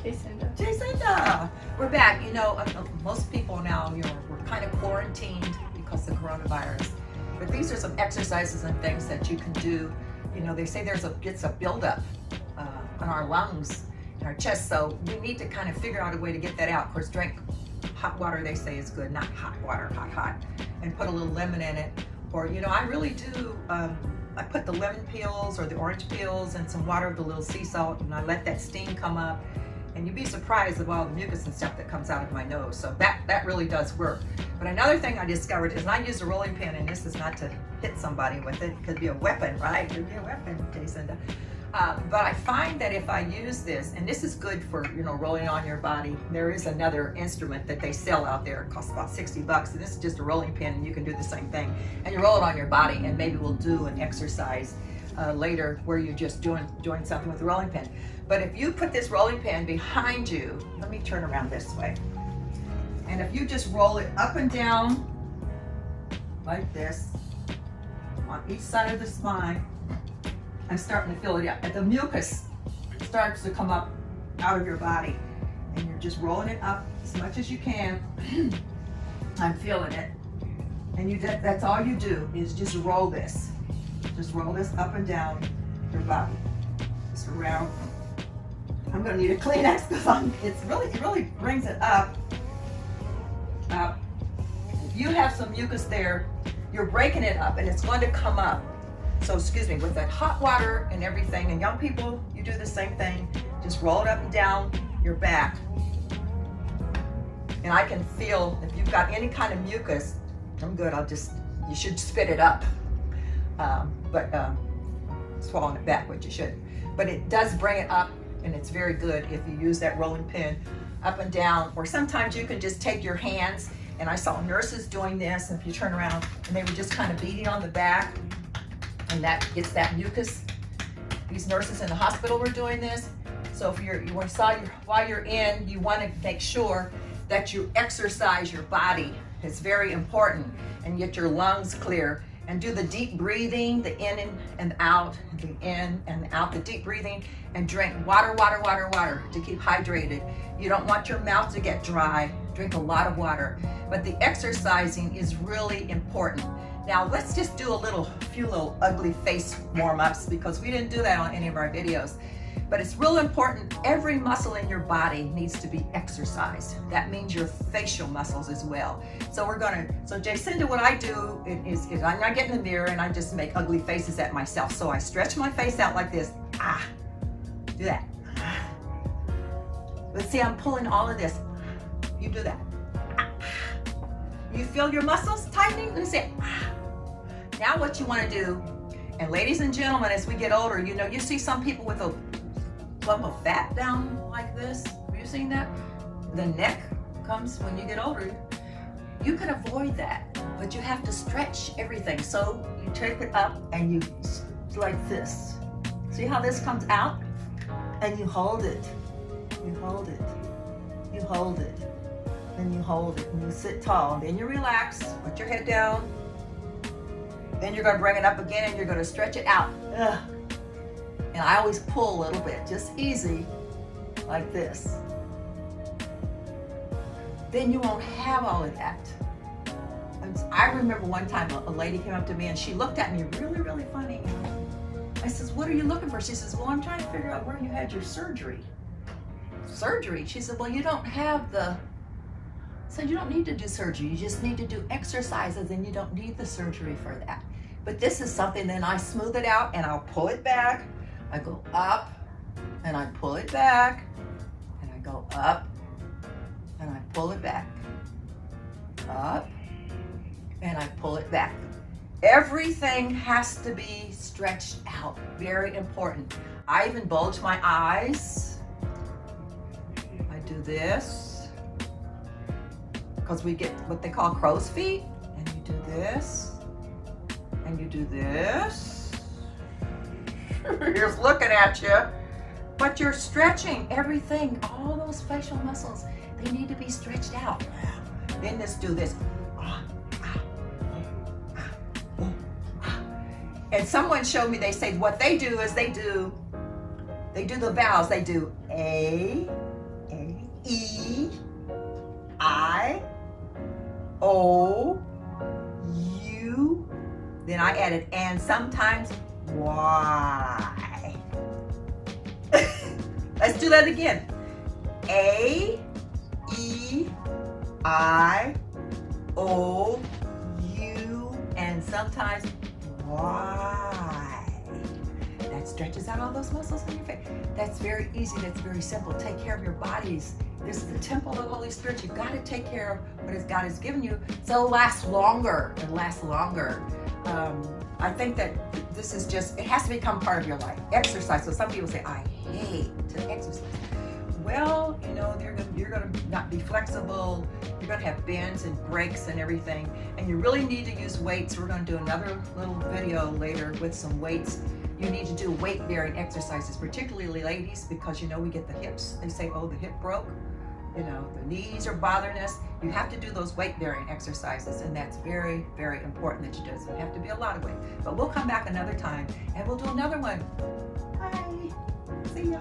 Jacinda. Jacinda, we're back. You know, most people now, we're kind of quarantined because of coronavirus. But these are some exercises and things that you can do. You know, they say it's a buildup in our lungs, in our chest. So we need to kind of figure out a way to get that out. Of course, drink hot water, they say, is good. Not hot water, hot. And put a little lemon in it. Or, you know, I really do, I put the lemon peels or the orange peels and some water with a little sea salt, and I let that steam come up. And you'd be surprised of all the mucus and stuff that comes out of my nose. So that really does work. But another thing I discovered is, and I use a rolling pin, and this is not to hit somebody with it. It could be a weapon, right? It could be a weapon, Jacinda. But I find that if I use this, and this is good for, you know, rolling on your body. There is another instrument that they sell out there. It costs about $60, and this is just a rolling pin, and you can do the same thing. And you roll it on your body, and maybe we'll do an exercise later where you're just doing something with the rolling pin. But if you put this rolling pin behind you, let me turn around this way. And if you just roll it up and down like this on each side of the spine, I'm starting to feel it out. The mucus starts to come up out of your body, and you're just rolling it up as much as you can. I'm feeling it. And that's all you do is just roll this. Just roll this up and down your body. Just around. I'm gonna need a Kleenex because it really brings it up. If you have some mucus there, you're breaking it up and it's going to come up. So excuse me, with that hot water and everything, and young people, you do the same thing. Just roll it up and down your back. And I can feel if you've got any kind of mucus, I'm good, you should spit it up. Swallowing it back, what you should. But it does bring it up, and it's very good if you use that rolling pin up and down. Or sometimes you can just take your hands, and I saw nurses doing this, and if you turn around, and they were just kind of beating on the back, and that gets that mucus. These nurses in the hospital were doing this. So if while you're in, you want to make sure that you exercise your body. It's very important, and get your lungs clear. And do the deep breathing, the in and out, the in and out, the deep breathing, and drink water to keep hydrated. You don't want your mouth to get dry. Drink a lot of water. But the exercising is really important. Now let's just do a few little ugly face warm-ups, because we didn't do that on any of our videos. But it's real important. Every muscle in your body needs to be exercised. That means your facial muscles as well. So Jacinda, what I do is I get in the mirror and I just make ugly faces at myself. So I stretch my face out like this. Do that. Let's see, I'm pulling all of this. You do that. You feel your muscles tightening? Let me see. Now what you want to do, and ladies and gentlemen, as we get older, you know, you see some people with a lump of fat down like this. Have you seen that? The neck comes when you get older. You can avoid that, but you have to stretch everything. So you take it up and you like this. See how this comes out? And you hold it. You hold it. You hold it. And you hold it. And you sit tall. Then you relax. Put your head down. Then you're going to bring it up again and you're going to stretch it out. And I always pull a little bit, just easy, like this. Then you won't have all of that. I remember one time a lady came up to me and she looked at me really funny. I says, "What are you looking for?" She says, "Well, I'm trying to figure out where you had your surgery." Surgery? She said, "Well, you don't have the..." So you don't need to do surgery. You just need to do exercises, and you don't need the surgery for that. But this is something, then I smooth it out and I'll pull it back. I go up and I pull it back, and I go up and I pull it back, up and I pull it back. Everything has to be stretched out. Very important. I even bulge my eyes. I do this because we get what they call crow's feet, and you do this and you do this. Here's looking at you, but you're stretching everything. All those facial muscles, they need to be stretched out. Then let's do this. And someone showed me, they say what they do is they do the vowels. They do A, O, U, then I added and sometimes Y. Let's do that again. A, E, I, O, U, and sometimes Y. That stretches out all those muscles in your face. That's very easy. That's very simple. Take care of your bodies. This is the temple of the Holy Spirit. You've got to take care of what God has given you so it'll last longer and last longer. I think that this is just, it has to become part of your life. Exercise. So some people say, I hate to exercise. Well, you know, you're gonna not be flexible. You're gonna have bends and breaks and everything. And you really need to use weights. We're gonna do another little video later with some weights. You need to do weight-bearing exercises, particularly ladies, because you know we get the hips. They say, oh, the hip broke. You know, the knees are bothering us. You have to do those weight-bearing exercises, and that's very, very important that you do. It doesn't have to be a lot of weight. But we'll come back another time, and we'll do another one. Bye. See ya.